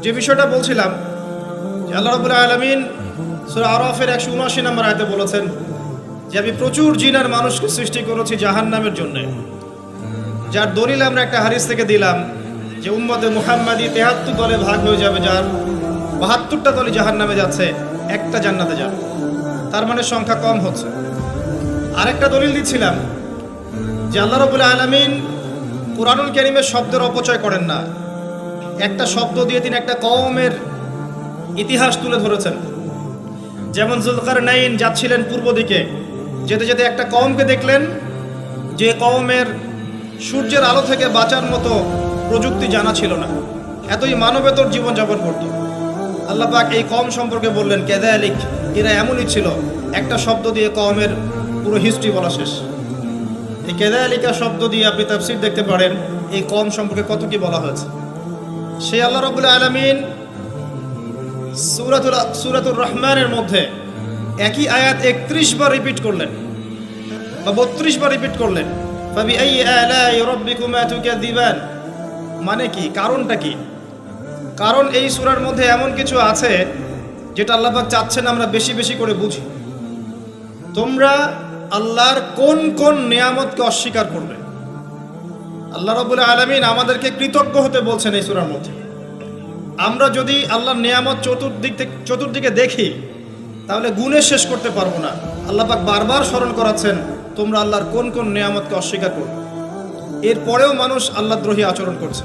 যে বিষয়টা বলছিলাম যে আল্লাহ রাব্বুল আলামিন সূরা আরাফের 179 নম্বর আয়াতে বলেছেন যে আমি প্রচুর জিন আর মানুষকে সৃষ্টি করেছি জাহান্নামের জন্য, যার দলিল আমরা একটা হাদিস থেকে দিলাম যে উম্মতে মুহাম্মাদি 73 দলে ভাগ হয়ে যাবে, যার 72টা দলই জাহান্নামে যাচ্ছে, একটা জান্নাতে যাবে, তার মানে সংখ্যা কম হচ্ছে। আরেকটা দলিল দিচ্ছিলাম যে আল্লাহ রাব্বুল আলামিন কুরআনুল কারীমের শব্দের অপচয় করেন না। একটা শব্দ দিয়ে তিনি একটা কওমের ইতিহাস তুলে ধরেছেন। যেমন যুলকারনাইন যাচ্ছিলেন পূর্ব দিকে, যেতে যেতে একটা কওমকে দেখলেন যে কওমের সূর্যের আলো থেকে বাঁচার মতো প্রযুক্তি জানা ছিল না, এতই মানবেতর জীবনযাপন করত। আল্লাহ পাক এই কওম সম্পর্কে বললেন কাযালিক, এরা এমনই ছিল। একটা শব্দ দিয়ে কওমের পুরো হিস্ট্রি বলা শেষ। এই কাযালিকা শব্দ দিয়ে আপনি তাফসীর দেখতে পারেন এই কওম সম্পর্কে কত কি বলা হয়েছে। সেই আল্লাহ রাব্বুল আলামিন সূরাতুর রহমানের মধ্যে একই আয়াত 31 বার রিপিট করলেন বা 32 বার রিপিট করলেন। ফাবিআইয়ি আলাই রাব্বিকুমা তুকাযিবান, মানে কি, কারণটা কি? কারণ এই সূরার মধ্যে এমন কিছু আছে যেটা আল্লাহ পাক চাচ্ছেন আমরা বেশি বেশি করে বুঝি। তোমরা আল্লাহর কোন কোন নিয়ামতকে অস্বীকার করবে? আল্লাহ রাব্বুল আলামিন আমাদেরকে কৃতজ্ঞ হতে বলছেন এই সূরার মধ্যে। আমরা যদি আল্লাহর নিয়ামত চতুর্দিকে দেখি তাহলে গুণে শেষ করতে পারবো না। আল্লাহ পাক বারবার স্মরণ করাচ্ছেন তোমরা আল্লাহর কোন কোন নিয়ামতকে অস্বীকার করবে। এরপরেও মানুষ আল্লাহদ্রোহী আচরণ করছে।